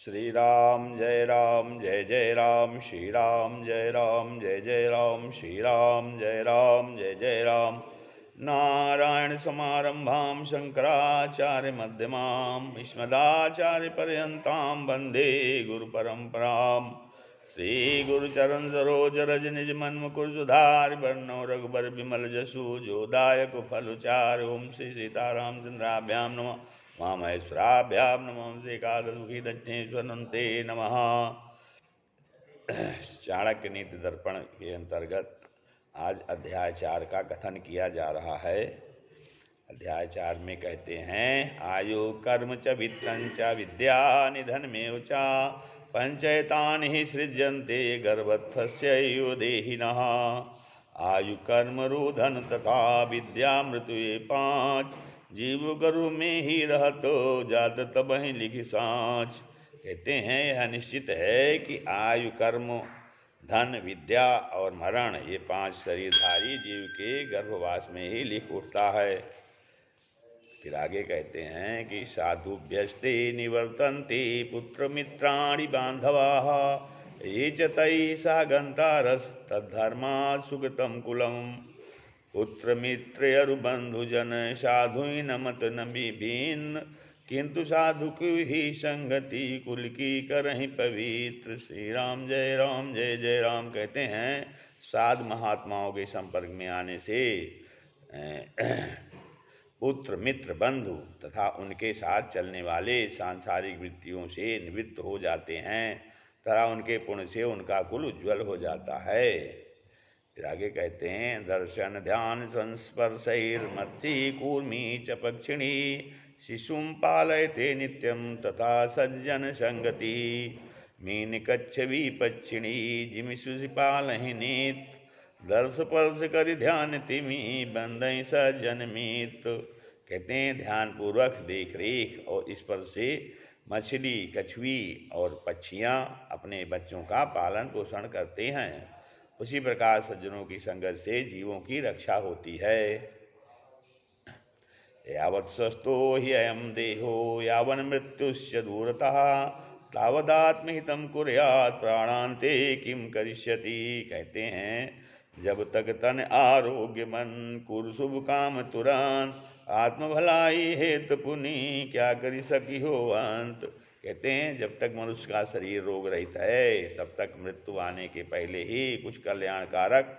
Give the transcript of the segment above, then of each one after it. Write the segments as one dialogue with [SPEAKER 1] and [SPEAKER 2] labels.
[SPEAKER 1] श्री राम जय जय राम, श्री राम जय जय राम, श्री राम जय जय राम। नारायण समारंभां शंकराचार्य मध्यमाम् अस्मदाचार्यपर्यन्तां वन्दे गुरुपरम्पराम्। श्री गुरुचरण सरोज रज निज मन मुकुर सुधारि बरनौं रघुबर बिमल जसु जो दायक फल चारि। ओम श्री सीतारामचंद्राभ्याम नमः। महेश्वराभ्यां नमः। एकादशमुखी दक्षिणेश्वरन्ते नमः। चाणक्य नीति दर्पण के अंतर्गत आज अध्याय 4 का कथन किया जा रहा है। अध्याय 4 में कहते हैं, आयु कर्म च वित्तं च विद्या निधनमेव च पंचैतानि हि सृज्यन्ते गर्भस्थस्य देहिनः। आयु कर्म रोधन तथा विद्या मृत्यु ये 5, जीव गर्भ में ही रहतो जात तब ही लिखि साँच। कहते हैं यह निश्चित है कि आयु कर्म धन विद्या और मरण ये 5 शरीरधारी जीव के गर्भवास में ही लिख उठता है। फिर आगे कहते हैं कि साधुभ्यस्ते निवर्तन्ते पुत्र मित्राणि बांधवाः ये च तैः सह गन्तारस् तद्धर्मात् सुगतं कुलम्। पुत्र मित्र बंधुजन साधु न मत न विभिन्न किंतु साधु की ही संगति कुल की करहि पवित्र। श्री राम जय जय राम। कहते हैं साधु महात्माओं के संपर्क में आने से पुत्र मित्र बंधु तथा उनके साथ चलने वाले सांसारिक वृत्तियों से निवृत्त हो जाते हैं तथा उनके पुण्य से उनका कुल उज्ज्वल हो जाता है। फिर आगे कहते हैं, दर्शन ध्यान संस्पर्शैर्मत्सी कूर्मी च पक्षिणी शिशुं पालयते नित्यं तथा सज्जन संगति। मीन कच्छवी पक्षिणी जिमिषु पालहि नीत दर्श पर्श कर ध्यान तिमि बंदई सज्जन मीत। कहते हैं ध्यान पूर्वक देख रेख और स्पर्श से मछली कछुई और पक्षियाँ अपने बच्चों का पालन पोषण करते हैं। उसी प्रकार सज्जनों की संगत से जीवों की रक्षा होती है। यावत् स्वस्थो हि अयं देहो यावन् मृत्युश्च दूरतः तावदात्महितं कुर्यात् प्राणान्ते किं करिष्यति। कहते हैं जब तक तन आरोग्य मन कुर शुभ काम तुरंत आत्म भलाई हेतु पुनि क्या करि सकी हो अंत। कहते हैं जब तक मनुष्य का शरीर रोग रहित है तब तक मृत्यु आने के पहले ही कुछ कल्याणकारक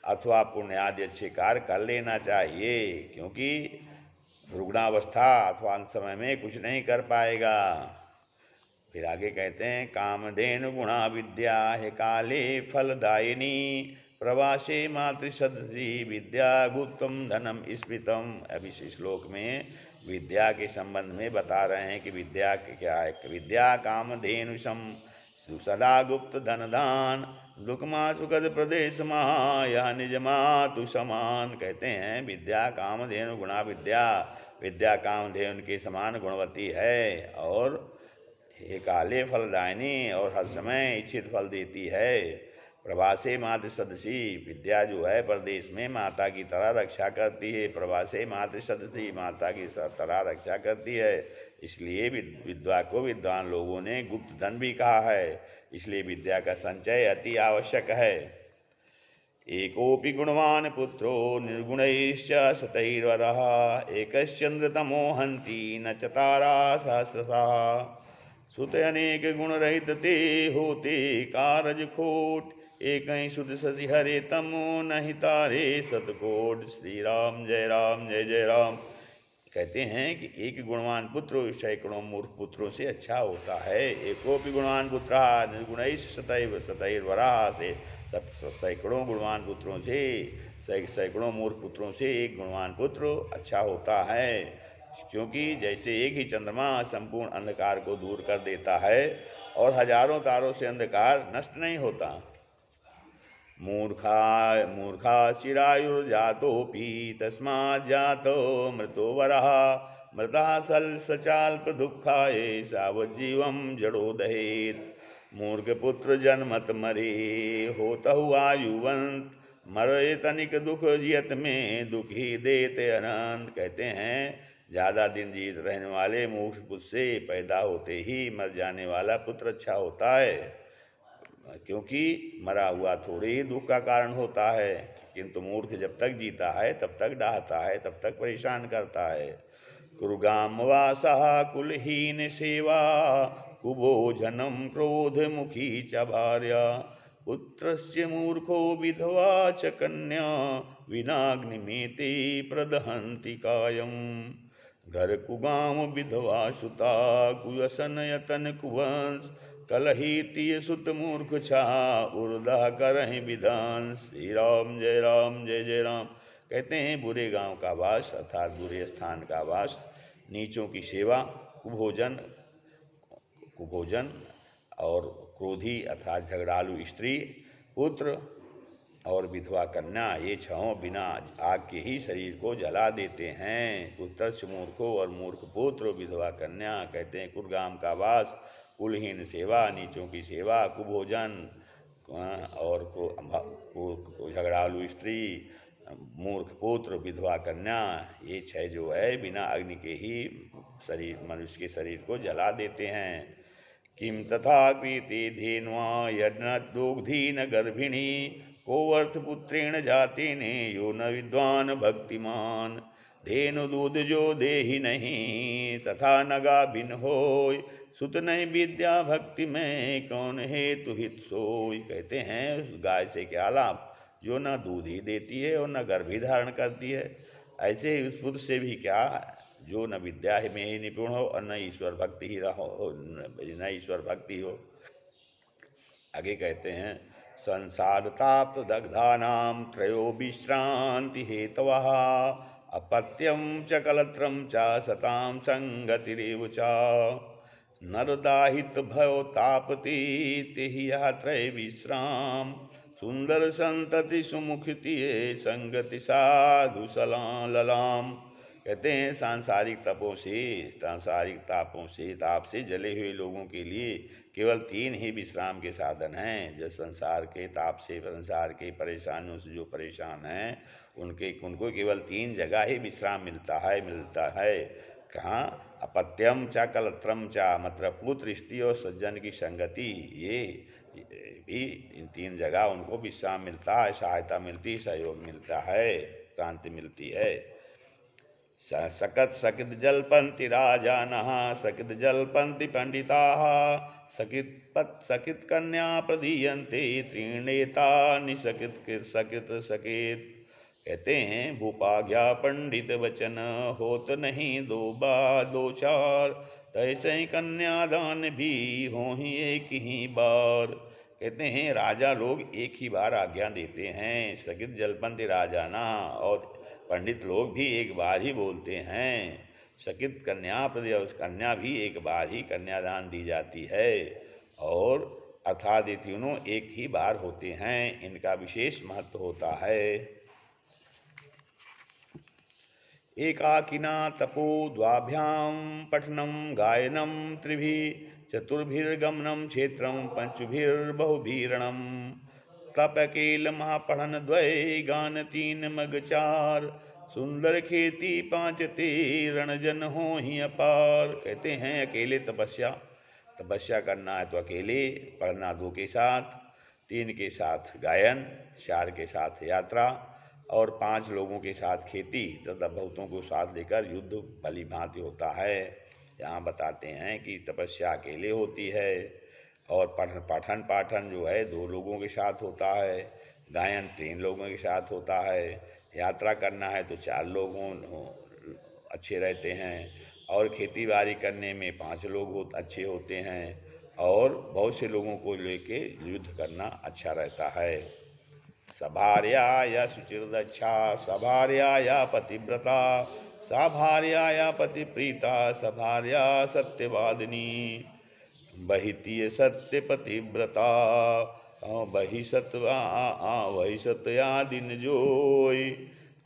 [SPEAKER 1] अथवा पुण्यादि अच्छे कार्य कर लेना चाहिए, क्योंकि रुग्णावस्था अथवा अंत समय में कुछ नहीं कर पाएगा। फिर आगे कहते हैं कामधेनु गुणा विद्या है काले फलदायिनी प्रवासे मातृसदसी विद्या गुप्तम धनम स्मृतम। अब इस श्लोक में विद्या के संबंध में बता रहे हैं कि विद्या क्या है। विद्या कामधेनु सम सदा गुप्त धन दान दुखमा सुखद प्रदेश महा यह निज मातु समान। कहते हैं विद्या कामधेनु गुणा विद्या, विद्या कामधेनु के समान गुणवती है और ये काले फलदायिनी और हर समय इच्छित फल देती है। प्रवासे मातृ सदसी, विद्या जो है परदेश में माता की तरह रक्षा करती है। प्रवासे मातृ सदसी, माता की तरह रक्षा करती है। इसलिए विद्या को विद्वान लोगों ने गुप्त धन भी कहा है। इसलिए विद्या का संचय अति आवश्यक है। एकोपि गुणवान पुत्रो निर्गुणैश्च शतैर्वरः एकश्चंद्रतमो हन्ति न चतारा सहस्रशः। सुत अनेक गुण रहित ते होते कारज खोट एक ही शुद्ध शशि हरे तमो नहीं तारे सतकोट। श्री राम जय जय राम। कहते हैं कि एक गुणवान पुत्र सैकड़ों मूर्ख पुत्रों से अच्छा होता है। एकोपि गुणवान पुत्र निर्गुणैश्च शतैर्वरा से सैकड़ों गुणवान पुत्रों से सैकड़ों मूर्ख पुत्रों से एक गुणवान पुत्र अच्छा होता है, क्योंकि जैसे एक ही चंद्रमा संपूर्ण अंधकार को दूर कर देता है और हजारों तारों से अंधकार नष्ट नहीं होता। मूर्खा चिरायुर्जातोऽपि तस्मात् जातो मृतो वरः मृता सचाल्प दुःखाय सावज्जीवं जड़ो दहेत। मूर्ख पुत्र जन्मत मरे होतहु आयुवंत मरे तनिक दुख जियत में दुखी देते अनंत। कहते हैं ज़्यादा दिन जीवित रहने वाले मूर्ख पुत्र से पैदा होते ही मर जाने वाला पुत्र अच्छा होता है, क्योंकि मरा हुआ थोड़े ही दुख का कारण होता है, किंतु मूर्ख जब तक जीता है तब तक डाहता है, तब तक परेशान करता है। कुरुगाम वासः कुलहीन सेवा कुभोजनम क्रोध मुखी च भार्या पुत्रस्य मूर्खो विधवा च कन्या विनाग्निमेते प्रदहन्ति कायम। घर कुगाम विधवा सुता कुयसन यतन कुवंश कलहीतीय सुत मूर्ख छा उर्दा करहि विधान। श्री राम जय राम जय जय राम। कहते हैं बुरे गांव का वास अर्थात बुरे स्थान का वास, नीचों की सेवा, कुभोजन और क्रोधी अर्थात झगड़ालू स्त्री, पुत्र और विधवा कन्या, ये छहों बिना आग के ही शरीर को जला देते हैं। पुत्रस्य मूर्खो और मूर्ख पुत्र विधवा कन्या। कहते हैं कुलगाम का वास, कुलहीन सेवा, नीचों की सेवा, कुभोजन और झगड़ालू स्त्री, मूर्ख पुत्र, विधवा कन्या, ये छह जो है बिना अग्नि के ही शरीर मनुष्य के शरीर को जला देते हैं। किम तथा कृते धेन्वा यज्ञदोग्धीन गर्भिणी कोवर्थ पुत्रेण जातेने यो न विद्वान भक्तिमान। धेनु दूध जो देहि नहीं तथा न गाभिन होय सुत नहीं विद्या भक्ति में कौन हेतु हित सोय। कहते हैं गाय से क्या लाभ जो न दूध ही देती है और न गर्भ ही धारण करती है, ऐसे ही उस पुत्र से भी क्या जो न विद्या में ही निपुण हो और न ईश्वर भक्ति ही रहो, न ईश्वर भक्ति हो। आगे कहते हैं संसार ताप्त दग्धानाम त्रयो विश्रांति हेतवः अपत्यम च कलत्रम च सताम संगतिरेव च नरदाहित भयो तापति तेहि त्रय विश्राम सुंदर संतति सुमुखितिये संगति साधु ललाम। कहते हैं सांसारिक तपों से, सांसारिक ताप से जले हुए लोगों के लिए केवल 3 ही विश्राम के साधन हैं। जो संसार के ताप से, संसार के परेशानियों से जो परेशान हैं उनको केवल 3 जगह ही विश्राम मिलता है। कहाँ? अपत्यम चा कलत्रम चा, मतलब पुत्र, स्त्री और सज्जन की संगति, ये भी इन 3 जगह उनको विश्राम मिलता है, सहायता मिलती, सहयोग मिलता है, शांति मिलती है। सकत सकित जलपन्ति राजानः सकित जलपन्ति पंडिताः सकित कन्या प्रदीयन्ते त्रीणेता निसकित सकित सकित। कहते हैं भूपाज्ञा पंडित वचन होत नहीं दो चार तैसे कन्यादान भी हो ही एक ही बार। कहते हैं राजा लोग एक ही बार आज्ञा देते हैं, सकित जलपन्ति राजाना, और पंडित लोग भी एक बार ही बोलते हैं। सकित कन्या कन्या भी एक बार ही कन्यादान दी जाती है, और अर्थात ये तीनों एक ही बार होते हैं, इनका विशेष महत्व होता है। एकाकिना तपो द्वाभ्याम पठनम गायनम त्रिभिः चतुर्भिर्गमनम क्षेत्रम पंचभिर्बहुभिरणम तप अकेल महापढ़न द्वय गान 3 मग 4 सुंदर खेती 5 ते रणजन हो ही अपार। कहते हैं अकेले तपस्या करना है तो अकेले, पढ़ना 2 के साथ, 3 के साथ गायन, 4 के साथ यात्रा और 5 लोगों के साथ खेती तथा बहुतों को साथ लेकर युद्ध भली भांति होता है। यहाँ बताते हैं कि तपस्या अकेले होती है और पाठन जो है 2 लोगों के साथ होता है, गायन 3 लोगों के साथ होता है, यात्रा करना है तो 4 लोगों अच्छे रहते हैं, और खेती बाड़ी करने में 5 लोग अच्छे होते हैं, और बहुत से लोगों को लेके युद्ध करना अच्छा रहता है। सभार्या या शुचिर्दक्षा सभार्या या पतिव्रता सभार्या पतिप्रीता सभार्या सत्यवादिनी बहितीय सत्य पतिव्रता वही सत्या दिन जोय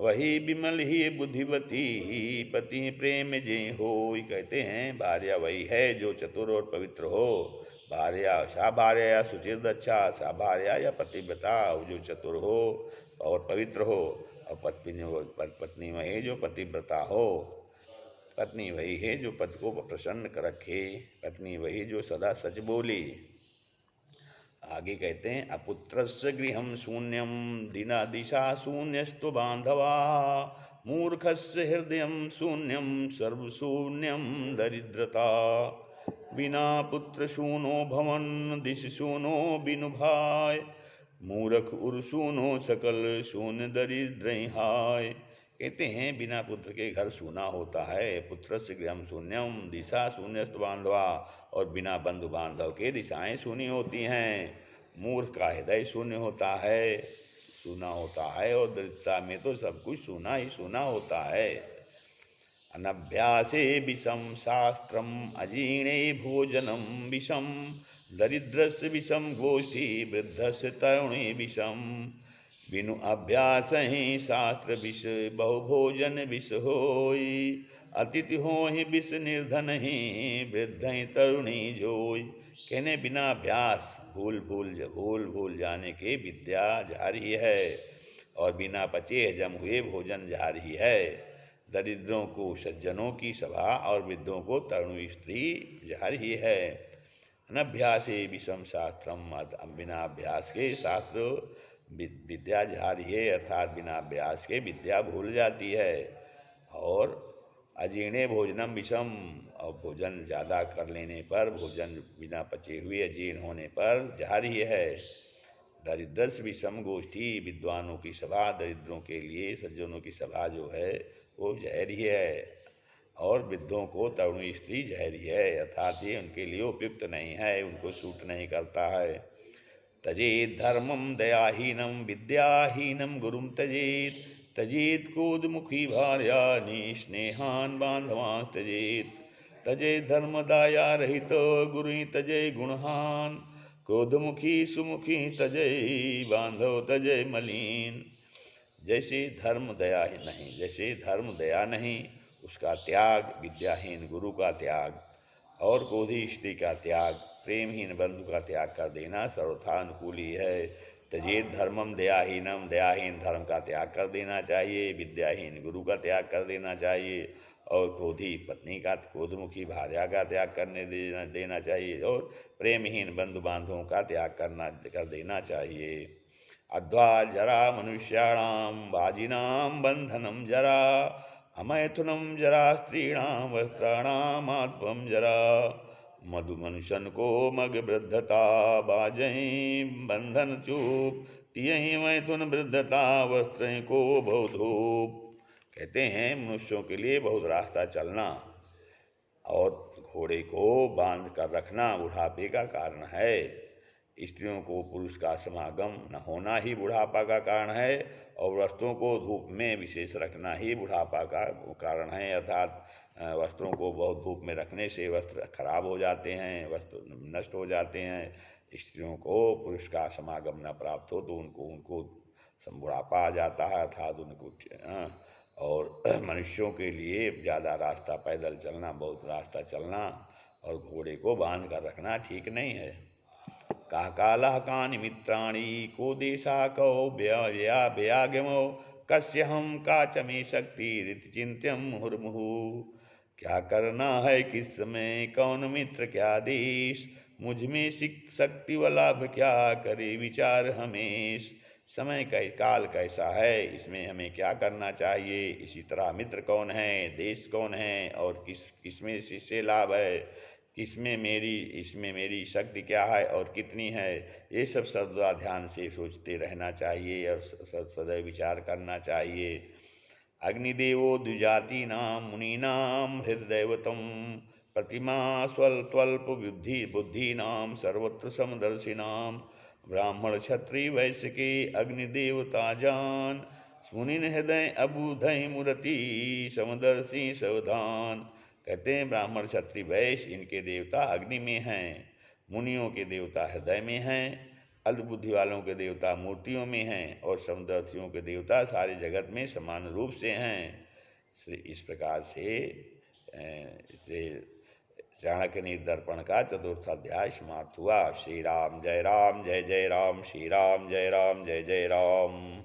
[SPEAKER 1] वही विमल ही बुद्धिवती पति प्रेम जे होय। कहते हैं भार्या वही है जो चतुर और पवित्र हो, भार्या या सुचिर्दक्षा, भार्या या पतिव्रता जो चतुर हो और पवित्र हो, और पत्नी वही जो पतिव्रता हो। पत्नी वही है जो पति को प्रसन्न कर रखे, पत्नी वही जो सदा सच बोले। आगे कहते हैं अपुत्रस्य गृहं शून्यम दिना दिशा शून्यस्तु बांधवा मूर्खस्य हृदयं शून्यम सर्वशून्यम दरिद्रता बिना पुत्र शूनो भवन दिश शूनो बिनु भाई मूर्ख उर शूनो सकल शून्य दरिद्र हाय। कहते हैं बिना पुत्र के घर सूना होता है, पुत्र से गृहम शून्यम दिशा शून्यस्त बांधवा, और बिना बंधु बांधव के दिशाएं शून्य होती हैं। मूर्ख का हृदय शून्य होता है, सूना होता है, और दरिद्रता में तो सब कुछ सूना ही सूना होता है। अनभ्यासे विषम शास्त्रम अजीर्णे भोजनम विषम दरिद्रस्य विषम गोष्ठी वृद्धस्य तरुणी विषम बिनु अभ्यास ही शास्त्र विष बहु भोजन विष होई अतिथि हो ही विष निर्धन ही वृद्ध ही तरुणी जोई। कहने बिना अभ्यास भूल भूल जाने के विद्या जा रही है, और बिना पचे हजम हुए भोजन जा रही है। दरिद्रों को सज्जनों की सभा और वृद्धों को तरुणी स्त्री जा रही है। अनभ्यासे विषम शास्त्रम, बिना अभ्यास के शास्त्र विद्या जा रही है, अर्थात बिना अभ्यास के विद्या भूल जाती है। और अजीर्णे भोजनम विषम, और भोजन ज़्यादा कर लेने पर, भोजन बिना पचे हुए अजीर्ण होने पर जा रही है। दरिद्रस विषम गोष्ठी, विद्वानों की सभा दरिद्रों के लिए, सज्जनों की सभा जो है वो जहरी है, और वृद्धों को तरुणी स्त्री जहरी है, अर्थात ये उनके लिए उपयुक्त नहीं है, उनको सूट नहीं करता है। तजेत धर्मम दयाहीनम विद्याहीनम गुरुम तजेत तजेत क्रोधमुखी भार्यानि स्नेहान बांधवां तजेत तजेत धर्म दया रहित गुरु तजय गुणहान क्रोधमुखी सुमुखी तजय बांधव तजय मलिन। जैसे धर्म दया नहीं उसका त्याग, विद्याहीन गुरु का त्याग, और क्रोधी स्त्री का त्याग, प्रेमहीन बंधु का त्याग कर देना सर्वथा अनुकूली है। तजेत धर्मम दयाहीनम, दयाहीन धर्म का त्याग कर देना चाहिए, विद्याहीन गुरु का त्याग कर देना चाहिए, और क्रोधी पत्नी का, क्रोधमुखी भार्या का त्याग करने देना चाहिए, और प्रेमहीन बंधु बांधवों का त्याग कर देना चाहिए। अध्वा जरा मनुष्याणाम वाजिनाम बंधनम जरा अमैथुनम जरा स्त्रीणाम वस्त्राणामात्मम जरा मधु मनुष्यन को मग वृद्धता बाजहीं बंधन चूप तियहीं मैथुन वृद्धता वस्त्र को बहुत धूप। कहते हैं मनुष्यों के लिए बहुत रास्ता चलना और घोड़े को बांध कर रखना बुढ़ापे का कारण है। स्त्रियों को पुरुष का समागम न होना ही बुढ़ापा का कारण है, और वस्त्रों को धूप में विशेष रखना ही बुढ़ापा का कारण है, अर्थात वस्त्रों को बहुत धूप में रखने से वस्त्र खराब हो जाते हैं, वस्त्र नष्ट हो जाते हैं। स्त्रियों को पुरुष का समागम न प्राप्त हो तो उनको बुढ़ापा आ जाता है, अर्थात उनको। और मनुष्यों के लिए ज़्यादा रास्ता पैदल चलना, बहुत रास्ता चलना और घोड़े को बांध कर रखना ठीक नहीं है। काकालः कानि मित्राणि को देशा कौ व्यागमो कस्य हम काच में शक्ति रीति चिंत्यम मुहुर्मुहु। क्या करना है किस समय कौन मित्र क्या देश, मुझ में शक्ति व लाभ क्या करे विचार हमेश। समय का काल कैसा है, इसमें हमें क्या करना चाहिए, इसी तरह मित्र कौन है, देश कौन है, और किसमें इससे लाभ है, इसमें मेरी शक्ति क्या है और कितनी है, ये सब सदा ध्यान से सोचते रहना चाहिए और सदैव विचार करना चाहिए। अग्निदेवो द्विजातीनां मुनीनां हृददैवतं प्रतिमा स्वल्प बुद्धीनां सर्वत्र समदर्शिनां ब्राह्मण क्षत्रिय वैश्य के अग्निदेवता जान मुनिन हृदय अबुधय मूर्ति समदर्शी सावधान। कहते हैं ब्राह्मण क्षत्रिय वैश्य इनके देवता अग्नि में हैं, मुनियों के देवता हृदय में हैं, अल्पबुद्धि वालों के देवता मूर्तियों में हैं, और समदर्शियों के देवता सारे जगत में समान रूप से हैं। इस प्रकार से चाणक्य नीति दर्पण का 4th अध्याय समाप्त हुआ। श्री राम जय जय राम, श्री राम जय राम जय जय राम।